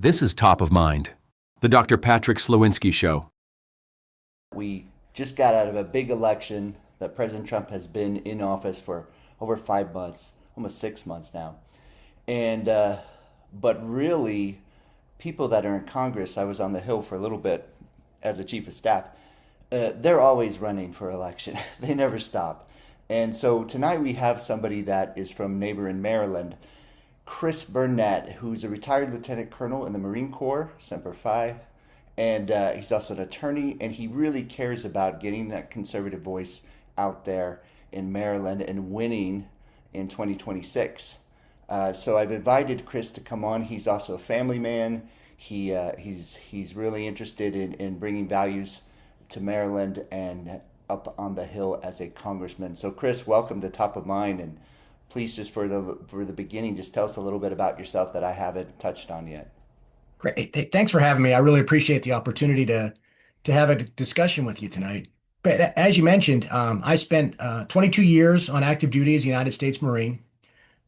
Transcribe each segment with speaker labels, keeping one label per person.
Speaker 1: This is Top of Mind, the Dr. Patrick Slowinski Show.
Speaker 2: We just got out of a big election that President Trump has been in office for over 5 months, almost 6 months now. And, but really, people that are in Congress, I was on the Hill for a little bit as a chief of staff, they're always running for election. They never stop. And so tonight we have somebody that is from neighboring Maryland, Chris Burnett, who's a retired lieutenant colonel in the Marine Corps, Semper Fi, and he's also an attorney, and he really cares about getting that conservative voice out there in Maryland and winning in 2026. So I've invited Chris to come on. He's also a family man. He's really interested in bringing values to Maryland and up on the Hill as a congressman. So Chris, welcome to Top of Mind, and please just for the beginning, just tell us a little bit about yourself that I haven't touched on yet.
Speaker 3: Great. Thanks for having me. I really appreciate the opportunity to have a discussion with you tonight. But as you mentioned, I spent 22 years on active duty as a United States Marine.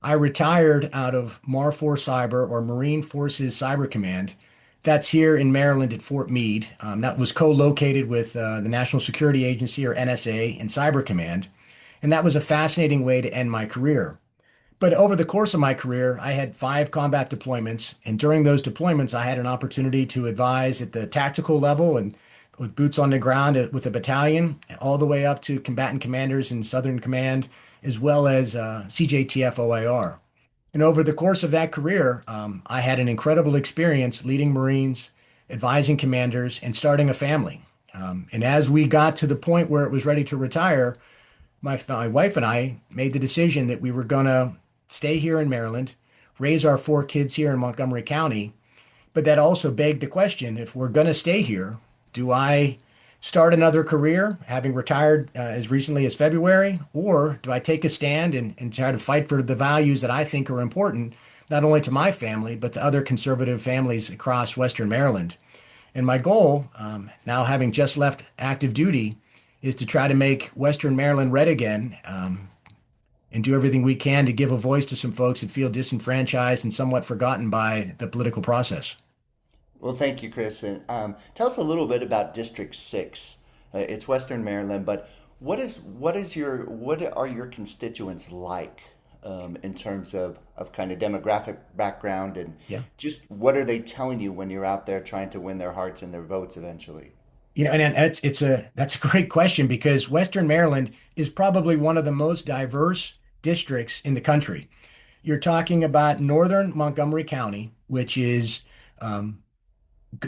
Speaker 3: I retired out of MAR 4 Cyber, or Marine Forces Cyber Command. That's here in Maryland at Fort Meade. That was co-located with the National Security Agency, or NSA, and Cyber Command. And that was a fascinating way to end my career. But over the course of my career, I had 5 combat deployments. And during those deployments, I had an opportunity to advise at the tactical level and with boots on the ground with a battalion, all the way up to combatant commanders in Southern Command, as well as CJTF OIR. And over the course of that career, I had an incredible experience leading Marines, advising commanders, and starting a family. And as we got to the point where it was ready to retire, my wife and I made the decision that we were going to stay here in Maryland, raise our 4 kids here in Montgomery County. But that also begged the question, if we're going to stay here, do I start another career, having retired as recently as February, or do I take a stand and try to fight for the values that I think are important, not only to my family, but to other conservative families across Western Maryland? And my goal, now having just left active duty, is to try to make Western Maryland red again, and do everything we can to give a voice to some folks that feel disenfranchised and somewhat forgotten by the political process.
Speaker 2: Well, thank you, Chris. And tell us a little bit about District 6. It's Western Maryland, but what are your constituents like in terms of kind of demographic background, and
Speaker 3: Yeah.
Speaker 2: just what are they telling you when you're out there trying to win their hearts and their votes eventually?
Speaker 3: And that's a great question, because Western Maryland is probably one of the most diverse districts in the country. You're talking about northern Montgomery County, which is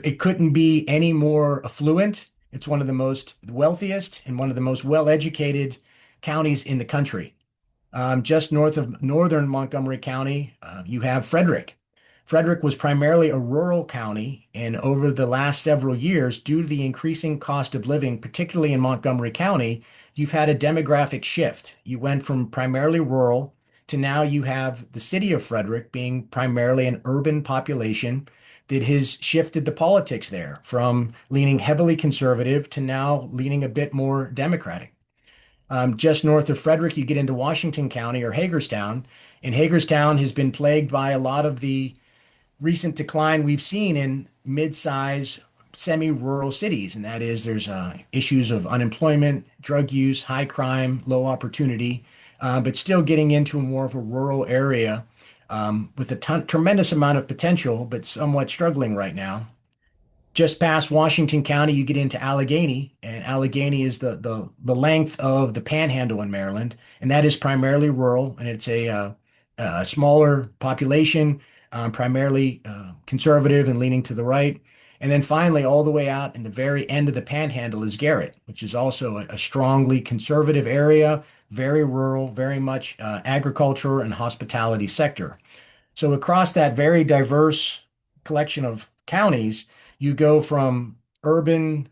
Speaker 3: it couldn't be any more affluent. It's one of the most wealthiest and one of the most well-educated counties in the country. Just north of northern Montgomery County, you have Frederick. Frederick was primarily a rural county, and over the last several years, due to the increasing cost of living, particularly in Montgomery County, you've had a demographic shift. You went from primarily rural to now you have the city of Frederick being primarily an urban population that has shifted the politics there from leaning heavily conservative to now leaning a bit more Democratic. Just north of Frederick, you get into Washington County, or Hagerstown, and Hagerstown has been plagued by a lot of the recent decline we've seen in mid-size semi-rural cities. And that is, there's issues of unemployment, drug use, high crime, low opportunity, but still getting into more of a rural area with a tremendous amount of potential, but somewhat struggling right now. Just past Washington County, you get into Allegheny, and Allegheny is the length of the Panhandle in Maryland, and that is primarily rural, and it's a smaller population, primarily conservative and leaning to the right. And then finally, all the way out in the very end of the Panhandle is Garrett, which is also a strongly conservative area, very rural, very much agriculture and hospitality sector. So across that very diverse collection of counties, you go from urban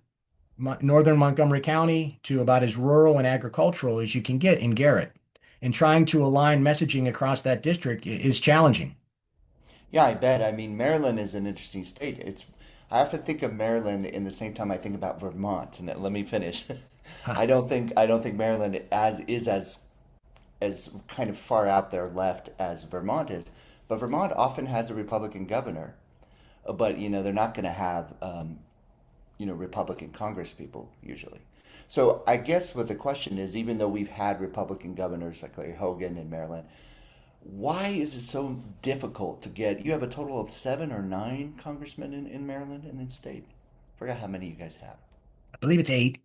Speaker 3: northern Montgomery County to about as rural and agricultural as you can get in Garrett. And trying to align messaging across that district is challenging.
Speaker 2: Yeah, I bet. I mean, Maryland is an interesting state. I have to think of Maryland in the same time I think about Vermont. And let me finish. I don't think Maryland as kind of far out there left as Vermont is, but Vermont often has a Republican governor. but they're not going to have Republican Congress people usually. So I guess what the question is, even though we've had Republican governors like Larry Hogan in Maryland, why is it so difficult to get? You have a total of 7 or 9 congressmen in Maryland in the state. Forgot how many you guys have.
Speaker 3: I believe it's 8.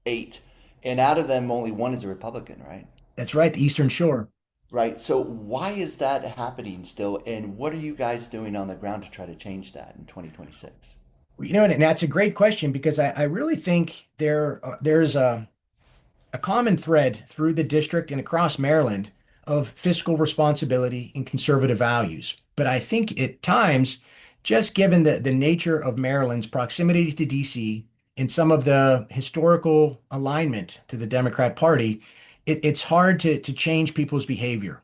Speaker 2: 8, and out of them, only one is a Republican, right?
Speaker 3: That's right, the Eastern Shore.
Speaker 2: Right. So why is that happening still? And what are you guys doing on the ground to try to change that in 2026?
Speaker 3: And that's a great question because I really think there's a common thread through the district and across Maryland of fiscal responsibility and conservative values. But I think at times, just given the nature of Maryland's proximity to DC and some of the historical alignment to the Democrat Party, it's hard to change people's behavior.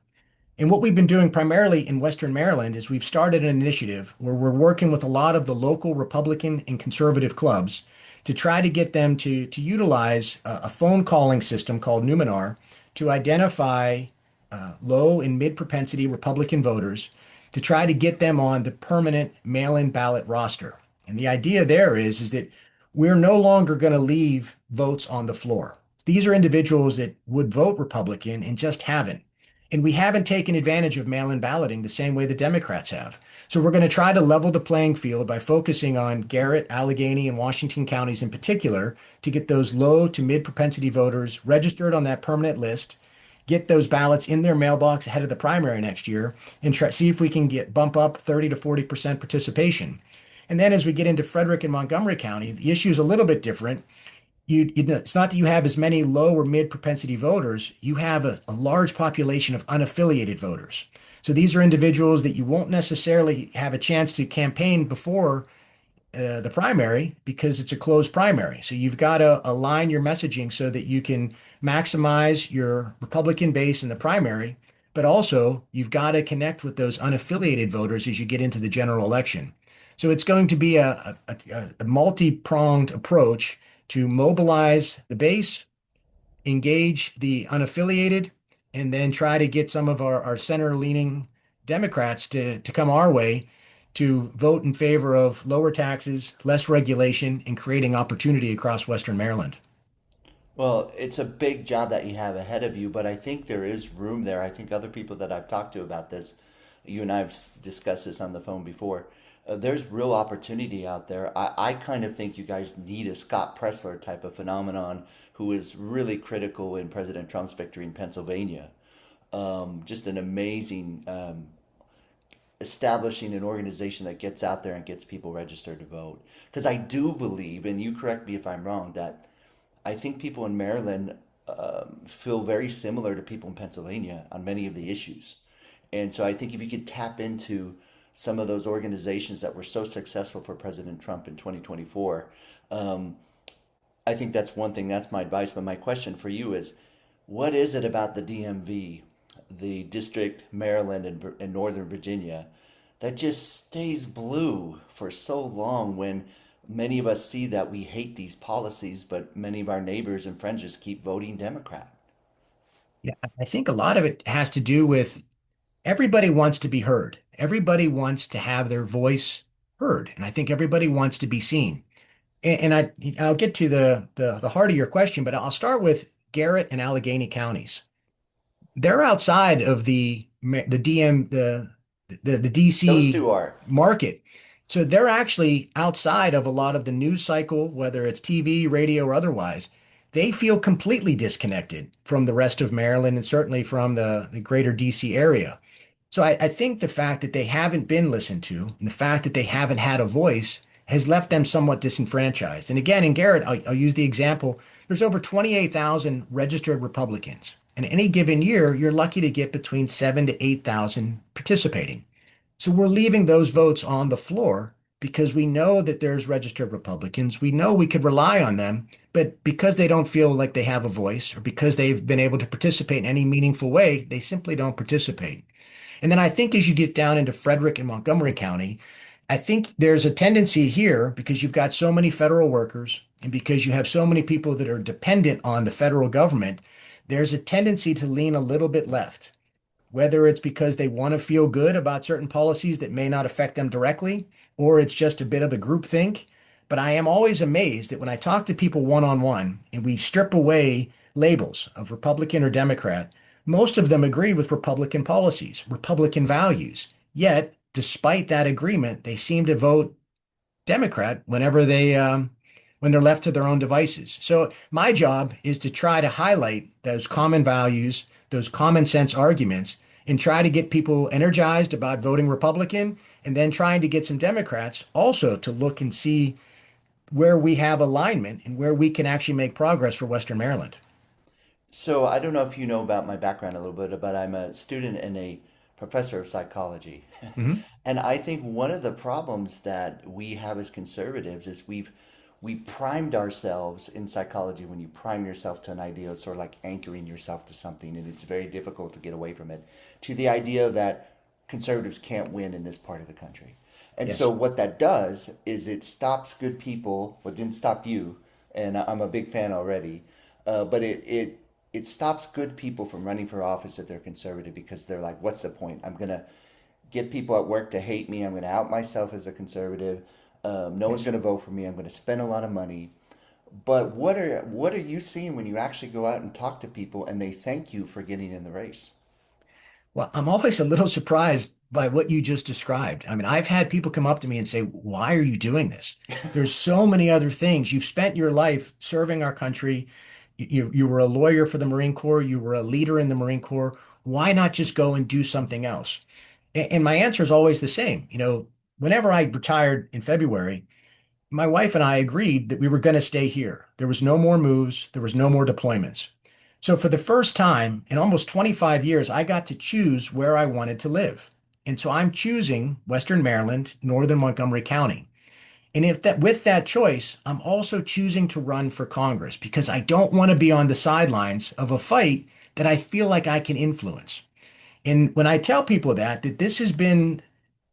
Speaker 3: And what we've been doing primarily in Western Maryland is we've started an initiative where we're working with a lot of the local Republican and conservative clubs to try to get them to utilize a phone calling system called Numenar to identify low and mid propensity Republican voters to try to get them on the permanent mail-in ballot roster. And the idea there is that we're no longer going to leave votes on the floor. These are individuals that would vote Republican and just haven't. And we haven't taken advantage of mail-in balloting the same way the Democrats have. So we're going to try to level the playing field by focusing on Garrett, Allegheny, and Washington counties in particular to get those low to mid propensity voters registered on that permanent list, get those ballots in their mailbox ahead of the primary next year, and see if we can bump up 30 to 40% participation. And then as we get into Frederick and Montgomery County, the issue is a little bit different. It's not that you have as many low or mid propensity voters. You have a large population of unaffiliated voters. So these are individuals that you won't necessarily have a chance to campaign before the primary because it's a closed primary. So you've got to align your messaging so that you can maximize your Republican base in the primary, but also you've got to connect with those unaffiliated voters as you get into the general election. So it's going to be a multi-pronged approach to mobilize the base, engage the unaffiliated, and then try to get some of our center-leaning Democrats to come our way to vote in favor of lower taxes, less regulation, and creating opportunity across Western Maryland.
Speaker 2: Well, it's a big job that you have ahead of you, but I think there is room there. I think other people that I've talked to about this, you and I have discussed this on the phone before. There's real opportunity out there. I kind of think you guys need a Scott Presler type of phenomenon who is really critical in President Trump's victory in Pennsylvania. Just an amazing establishing an organization that gets out there and gets people registered to vote. Because I do believe, and you correct me if I'm wrong, that I think people in Maryland feel very similar to people in Pennsylvania on many of the issues. And so I think if you could tap into some of those organizations that were so successful for President Trump in 2024, I think that's one thing. That's my advice. But my question for you is, what is it about the DMV, the District, Maryland, and Northern Virginia that just stays blue for so long when many of us see that we hate these policies, but many of our neighbors and friends just keep voting Democrat?
Speaker 3: Yeah, I think a lot of it has to do with everybody wants to be heard. Everybody wants to have their voice heard, and I think everybody wants to be seen. I'll get to the heart of your question, but I'll start with Garrett and Allegheny counties. They're outside of the
Speaker 2: Those
Speaker 3: DC
Speaker 2: two are.
Speaker 3: market. So they're actually outside of a lot of the news cycle, whether it's TV, radio, or otherwise. They feel completely disconnected from the rest of Maryland and certainly from the greater DC area. So I think the fact that they haven't been listened to and the fact that they haven't had a voice has left them somewhat disenfranchised. And again, in Garrett, I'll use the example. There's over 28,000 registered Republicans. And any given year, you're lucky to get between 7 to 8,000 participating. So we're leaving those votes on the floor because we know that there's registered Republicans. We know we could rely on them, but because they don't feel like they have a voice or because they've been able to participate in any meaningful way, they simply don't participate. And then I think as you get down into Frederick and Montgomery County, I think there's a tendency here because you've got so many federal workers and because you have so many people that are dependent on the federal government, there's a tendency to lean a little bit left. whether it's because they want to feel good about certain policies that may not affect them directly, or it's just a bit of a groupthink. But I am always amazed that when I talk to people one on one and we strip away labels of Republican or Democrat, most of them agree with Republican policies, Republican values. Yet, despite that agreement, they seem to vote Democrat when they're left to their own devices. So my job is to try to highlight those common values, those common sense arguments, and try to get people energized about voting Republican, and then trying to get some Democrats also to look and see where we have alignment and where we can actually make progress for Western Maryland.
Speaker 2: So I don't know if you know about my background a little bit, but I'm a student and a professor of psychology.
Speaker 3: Mhm.
Speaker 2: And I think one of the problems that we have as conservatives is we primed ourselves in psychology. When you prime yourself to an idea, it's sort of like anchoring yourself to something, and it's very difficult to get away from it, to the idea that conservatives can't win in this part of the country. And so
Speaker 3: Yes.
Speaker 2: what that does is it stops good people. Well, it didn't stop you, and I'm a big fan already. But it stops good people from running for office if they're conservative, because they're like, what's the point? I'm gonna get people at work to hate me. I'm gonna out myself as a conservative. No one's
Speaker 3: Yes.
Speaker 2: gonna vote for me. I'm gonna spend a lot of money. But what are you seeing when you actually go out and talk to people and they thank you for getting in the race?
Speaker 3: Well, I'm always a little surprised by what you just described. I mean, I've had people come up to me and say, "Why are you doing this? There's so many other things. You've spent your life serving our country. You were a lawyer for the Marine Corps. You were a leader in the Marine Corps. Why not just go and do something else?" And my answer is always the same. Whenever I retired in February, my wife and I agreed that we were going to stay here. There was no more moves, there was no more deployments. So for the first time in almost 25 years, I got to choose where I wanted to live. And so I'm choosing Western Maryland, Northern Montgomery County. And if that with that choice, I'm also choosing to run for Congress because I don't want to be on the sidelines of a fight that I feel like I can influence. And when I tell people that this has been,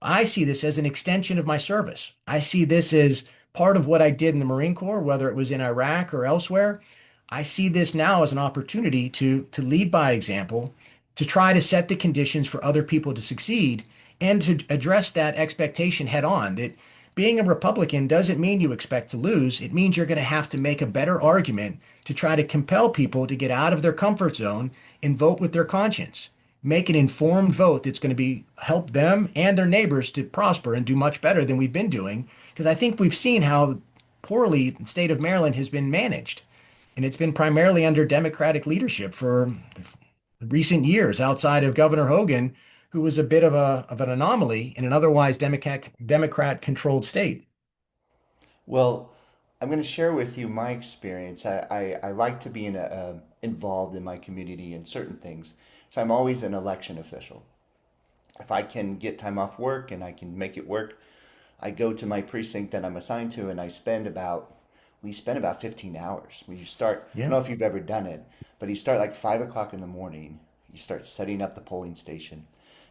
Speaker 3: I see this as an extension of my service. I see this as part of what I did in the Marine Corps, whether it was in Iraq or elsewhere. I see this now as an opportunity to lead by example, to try to set the conditions for other people to succeed, and to address that expectation head on that being a Republican doesn't mean you expect to lose. It means you're going to have to make a better argument to try to compel people to get out of their comfort zone and vote with their conscience. Make an informed vote that's going to be help them and their neighbors to prosper and do much better than we've been doing. Because I think we've seen how poorly the state of Maryland has been managed. And it's been primarily under Democratic leadership for recent years, outside of Governor Hogan, who was a bit of an anomaly in an otherwise Democrat controlled state.
Speaker 2: Well, I'm going to share with you my experience. I like to be involved in my community in certain things. So I'm always an election official. If I can get time off work and I can make it work, I go to my precinct that I'm assigned to, and we spend about 15 hours. We start, I don't
Speaker 3: Yeah.
Speaker 2: know if you've ever done it, but you start like 5 o'clock in the morning. You start setting up the polling station.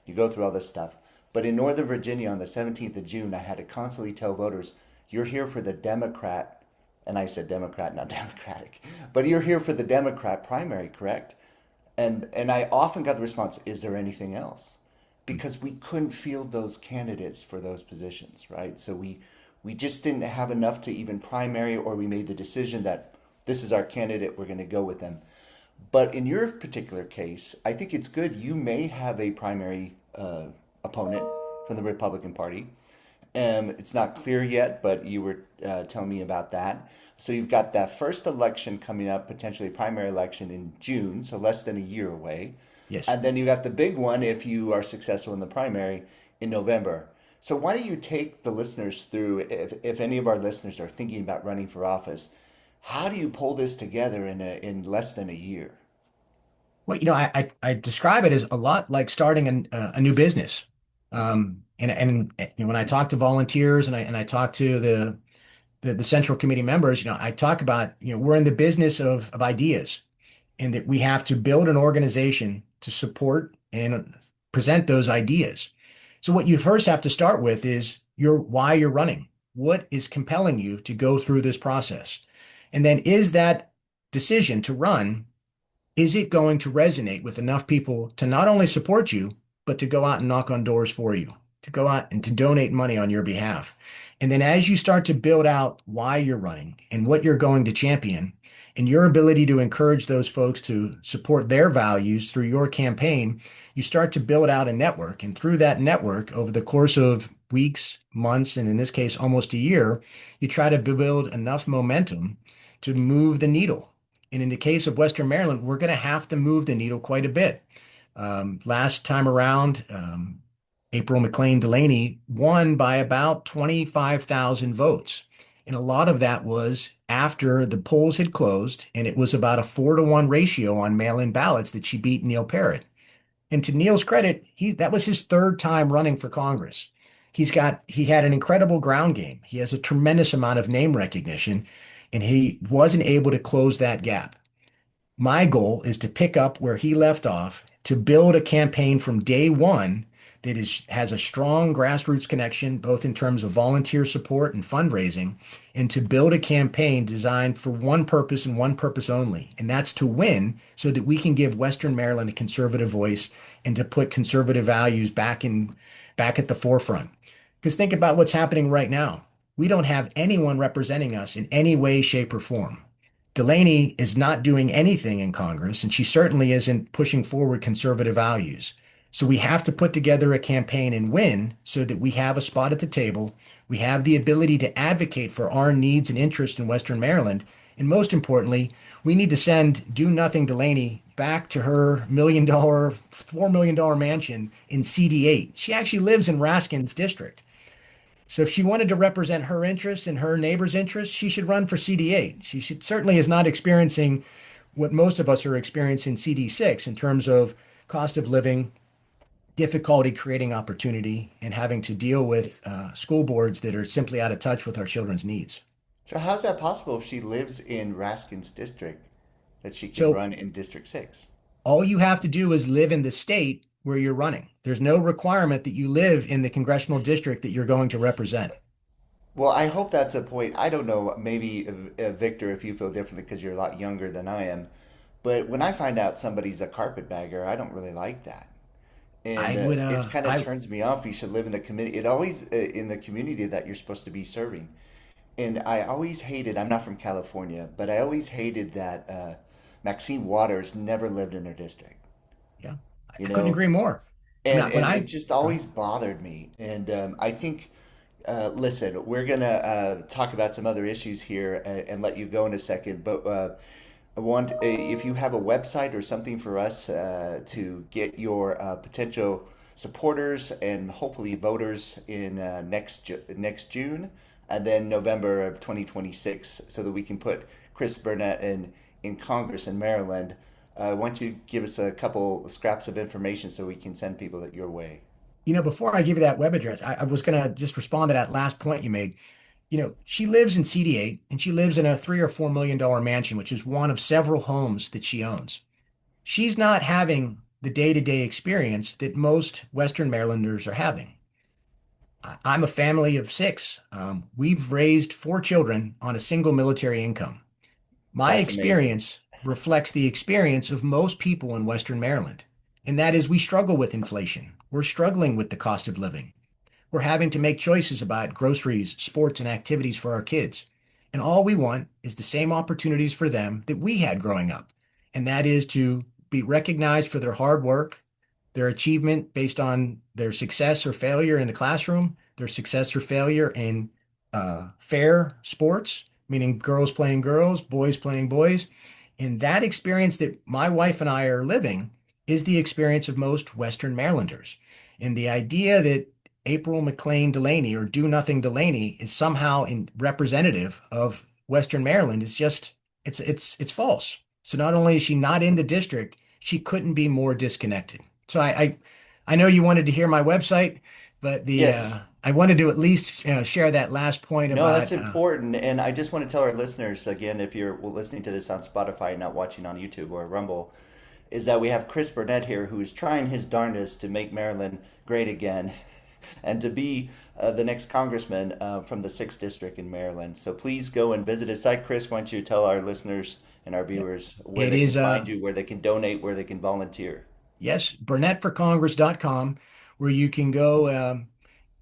Speaker 2: You go through all this stuff. But in Northern Virginia on the 17th of June, I had to constantly tell voters, you're here for the Democrat, and I said Democrat, not Democratic, but you're here for the Democrat primary, correct? And I often got the response, is there anything else? Because we couldn't field those candidates for those positions, right? So we just didn't have enough to even primary, or we made the decision that this is our candidate, we're going to go with them. But in your particular case, I think it's good. You may have a primary opponent from the Republican Party. It's not clear yet, but you were telling me about that. So you've got that first election coming up, potentially a primary election in June, so less than a year away.
Speaker 3: Yes.
Speaker 2: And then you got the big one if you are successful in the primary in November. So why don't you take the listeners through, if any of our listeners are thinking about running for office, how do you pull this together in less than a year?
Speaker 3: Well, I describe it as a lot like starting a new business. When I talk to volunteers and I talk to the central committee members, I talk about, we're in the business of ideas, and that we have to build an organization to support and present those ideas. So what you first have to start with is why you're running. What is compelling you to go through this process? And then is that decision to run is it going to resonate with enough people to not only support you, but to go out and knock on doors for you, to go out and to donate money on your behalf? And then as you start to build out why you're running and what you're going to champion, and your ability to encourage those folks to support their values through your campaign, you start to build out a network. And through that network, over the course of weeks, months, and in this case, almost a year, you try to build enough momentum to move the needle. And in the case of Western Maryland, we're going to have to move the needle quite a bit. Last time around, April McLean Delaney won by about 25,000 votes. And a lot of that was after the polls had closed, and it was about a 4-to-1 ratio on mail-in ballots that she beat Neil Parrott. And to Neil's credit, that was his third time running for Congress. He had an incredible ground game. He has a tremendous amount of name recognition, and he wasn't able to close that gap. My goal is to pick up where he left off, to build a campaign from day one that has a strong grassroots connection, both in terms of volunteer support and fundraising, and to build a campaign designed for one purpose and one purpose only, and that's to win so that we can give Western Maryland a conservative voice and to put conservative values back at the forefront. Because think about what's happening right now. We don't have anyone representing us in any way, shape, or form. Delaney is not doing anything in Congress, and she certainly isn't pushing forward conservative values. So we have to put together a campaign and win so that we have a spot at the table. We have the ability to advocate for our needs and interests in Western Maryland. And most importantly, we need to send Do Nothing Delaney back to her $4 million mansion in CD8. She actually lives in Raskin's district. So if she wanted to represent her interests and her neighbor's interests, she should run for CD8. Certainly is not experiencing what most of us are experiencing CD6 in terms of cost of living, difficulty creating opportunity, and having to deal with school boards that are simply out of touch with our children's needs.
Speaker 2: So how's that possible if she lives in Raskin's district that she can
Speaker 3: So
Speaker 2: run in District 6?
Speaker 3: all you have to do is live in the state where you're running. There's no requirement that you live in the congressional district that you're going to represent.
Speaker 2: Well, I hope that's a point. I don't know, maybe Victor, if you feel differently because you're a lot younger than I am. But when I find out somebody's a carpetbagger, I don't really like that. And
Speaker 3: I would,
Speaker 2: it's kind of turns me off. You should live in the community. It always in the community that you're supposed to be serving. And I always hated. I'm not from California, but I always hated that Maxine Waters never lived in her district.
Speaker 3: yeah,
Speaker 2: You
Speaker 3: I couldn't
Speaker 2: know,
Speaker 3: agree more. When
Speaker 2: and
Speaker 3: I, when
Speaker 2: and it
Speaker 3: I,
Speaker 2: just always bothered me. And I think, listen, we're gonna talk about some other issues here and let you go in a second. But I want if you have a website or something for us to get your potential supporters and hopefully voters in next June and then November of 2026, so that we can put Chris Burnett in Congress in Maryland. Why don't you give us a couple scraps of information so we can send people your way?
Speaker 3: before I give you that web address, I was going to just respond to that last point you made. She lives in CD8 and she lives in a $3 or $4 million mansion, which is one of several homes that she owns. She's not having the day-to-day experience that most Western Marylanders are having. I'm a family of six. We've raised four children on a single military income. My
Speaker 2: That's amazing.
Speaker 3: experience reflects the experience of most people in Western Maryland, and that is we struggle with inflation. We're struggling with the cost of living. We're having to make choices about groceries, sports, and activities for our kids. And all we want is the same opportunities for them that we had growing up. And that is to be recognized for their hard work, their achievement based on their success or failure in the classroom, their success or failure in fair sports, meaning girls playing girls, boys playing boys. And that experience that my wife and I are living is the experience of most Western Marylanders. And the idea that April McLean Delaney or Do Nothing Delaney is somehow representative of Western Maryland is just it's false. So not only is she not in the district, she couldn't be more disconnected. So I know you wanted to hear my website, but the
Speaker 2: Yes.
Speaker 3: I wanted to at least share that last point
Speaker 2: No, that's
Speaker 3: about
Speaker 2: important. And I just want to tell our listeners again, if you're listening to this on Spotify, not watching on YouTube or Rumble, is that we have Chris Burnett here who is trying his darndest to make Maryland great again and to be the next congressman from the 6th district in Maryland. So please go and visit his site. Chris, why don't you tell our listeners and our viewers where
Speaker 3: It
Speaker 2: they can
Speaker 3: is
Speaker 2: find you, where they can donate, where they can volunteer?
Speaker 3: yes, burnettforcongress.com, where you can go.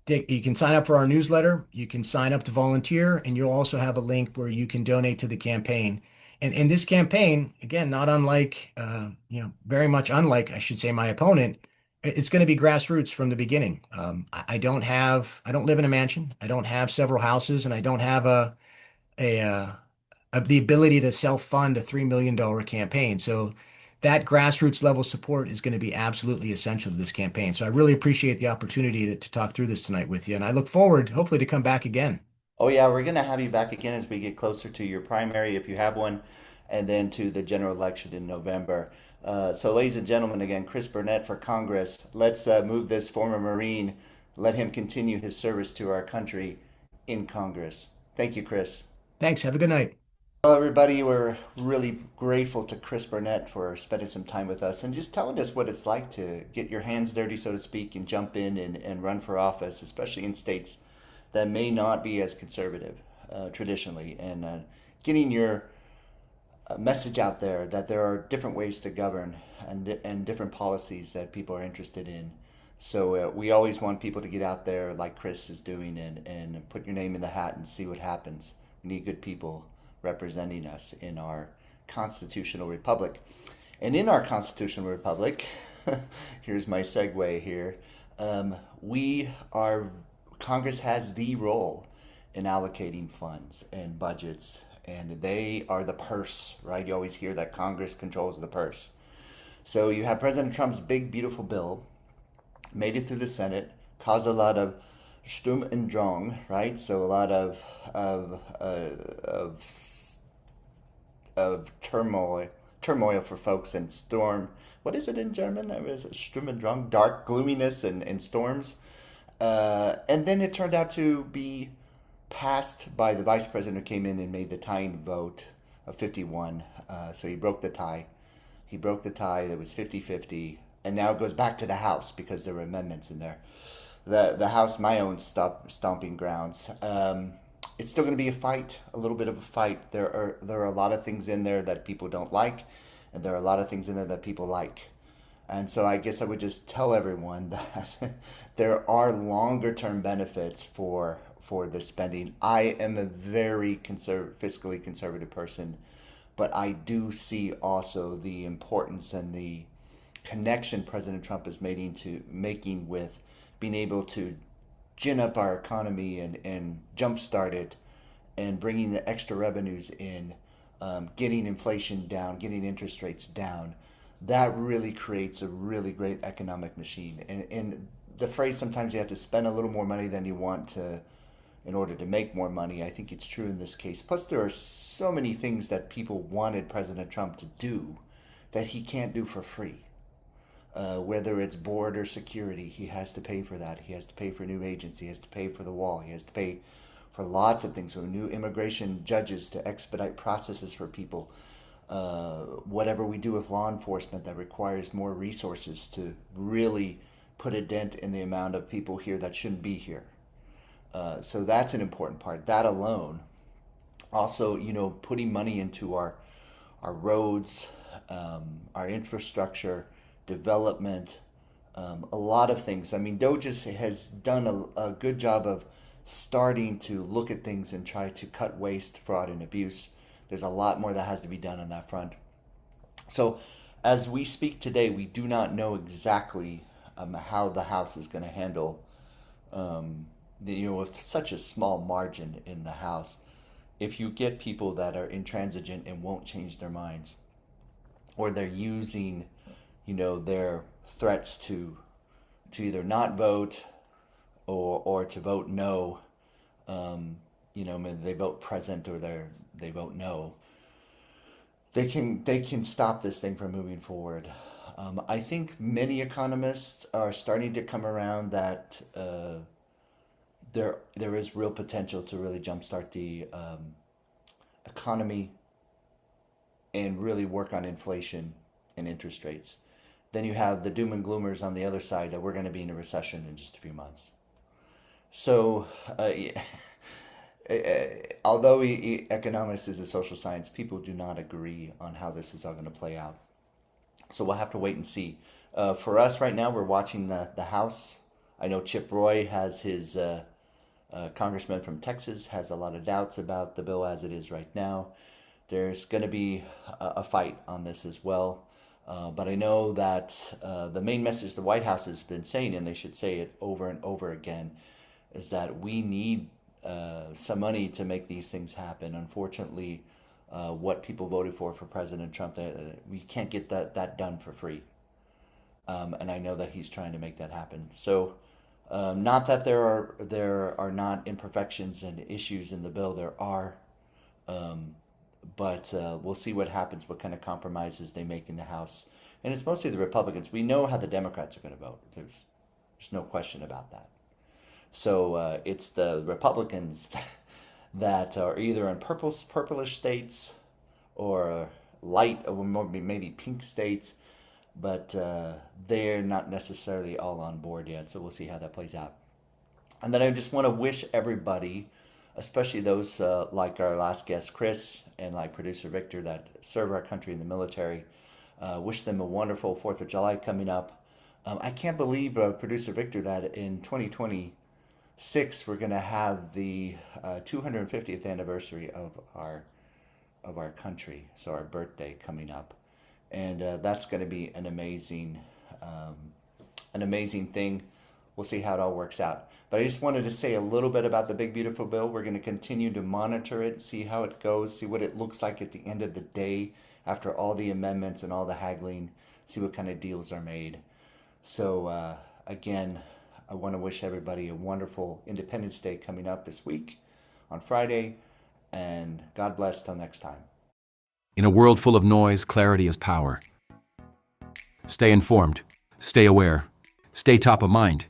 Speaker 3: You can sign up for our newsletter, you can sign up to volunteer, and you'll also have a link where you can donate to the campaign. And this campaign, again, not unlike, very much unlike, I should say, my opponent, it's going to be grassroots from the beginning. I don't live in a mansion, I don't have several houses, and I don't have a the ability to self-fund a $3 million campaign. So that grassroots level support is going to be absolutely essential to this campaign. So I really appreciate the opportunity to talk through this tonight with you. And I look forward, hopefully, to come back again.
Speaker 2: Oh, yeah, we're going to have you back again as we get closer to your primary, if you have one, and then to the general election in November. So, ladies and gentlemen, again, Chris Burnett for Congress. Let's move this former Marine, let him continue his service to our country in Congress. Thank you, Chris.
Speaker 3: Thanks. Have a good night.
Speaker 2: Well, everybody, we're really grateful to Chris Burnett for spending some time with us and just telling us what it's like to get your hands dirty, so to speak, and jump in and run for office, especially in states that may not be as conservative traditionally, and getting your message out there that there are different ways to govern and different policies that people are interested in. So we always want people to get out there like Chris is doing and put your name in the hat and see what happens. We need good people representing us in our constitutional republic. And in our constitutional republic, here's my segue here, Congress has the role in allocating funds and budgets, and they are the purse, right? You always hear that Congress controls the purse. So you have President Trump's big, beautiful bill, made it through the Senate, caused a lot of Sturm und Drang, right? So a lot of turmoil for folks, and storm. What is it in German? It was Sturm und Drang, dark gloominess and storms. And then it turned out to be passed by the vice president, who came in and made the tying vote of 51. So he broke the tie. He broke the tie. That was 50-50. And now it goes back to the House because there were amendments in there. The House, my own stomping grounds. It's still going to be a fight, a little bit of a fight. There are a lot of things in there that people don't like, and there are a lot of things in there that people like. And so I guess I would just tell everyone that there are longer term benefits for the spending. I am a very fiscally conservative person, but I do see also the importance and the connection President Trump is making with being able to gin up our economy and jumpstart it, and bringing the extra revenues in, getting inflation down, getting interest rates down. That really creates a really great economic machine. And the phrase, sometimes you have to spend a little more money than you want to in order to make more money, I think it's true in this case. Plus, there are so many things that people wanted President Trump to do that he can't do for free. Whether it's border security, he has to pay for that. He has to pay for new agents. He has to pay for the wall. He has to pay for lots of things. For new immigration judges to expedite processes for people. Whatever we do with law enforcement that requires more resources to really put a dent in the amount of people here that shouldn't be here. So that's an important part. That alone. Also, putting money into our roads, our infrastructure, development, a lot of things. I mean, DOGE has done a good job of starting to look at things and try to cut waste, fraud, and abuse. There's a lot more that has to be done on that front. So as we speak today, we do not know exactly how the House is going to handle, with such a small margin in the House. If you get people that are intransigent and won't change their minds, or they're using their threats to either not vote or to vote no, maybe they vote present or they vote no, they can stop this thing from moving forward. I think many economists are starting to come around that there is real potential to really jumpstart the economy and really work on inflation and interest rates. Then you have the doom and gloomers on the other side that we're going to be in a recession in just a few months. So, yeah, although economics is a social science, people do not agree on how this is all going to play out. So we'll have to wait and see. For us right now, we're watching the House. I know Chip Roy has his congressman from Texas has a lot of doubts about the bill as it is right now. There's going to be a fight on this as well. But I know that the main message the White House has been saying, and they should say it over and over again, is that we need some money to make these things happen. Unfortunately, what people voted for President Trump, we can't get that done for free. And I know that he's trying to make that happen. So, not that there are not imperfections and issues in the bill. There are, but we'll see what happens, what kind of compromises they make in the House. And it's mostly the Republicans. We know how the Democrats are going to vote. There's no question about that. So it's the Republicans that are either in purplish states or light, or maybe pink states, but they're not necessarily all on board yet. So we'll see how that plays out. And then I just want to wish everybody, especially those like our last guest, Chris, and like producer Victor, that serve our country in the military, wish them a wonderful 4th of July coming up. I can't believe, producer Victor, that in 2026 we're going to have the 250th anniversary of our country, so our birthday coming up, and that's going to be an amazing thing. We'll see how it all works out. But I just wanted to say a little bit about the big beautiful bill. We're going to continue to monitor it, see how it goes, see what it looks like at the end of the day after all the amendments and all the haggling, see what kind of deals are made. So again, I want to wish everybody a wonderful Independence Day coming up this week on Friday, and God bless till next time.
Speaker 1: In a world full of noise, clarity is power. Stay informed, stay aware, stay top of mind.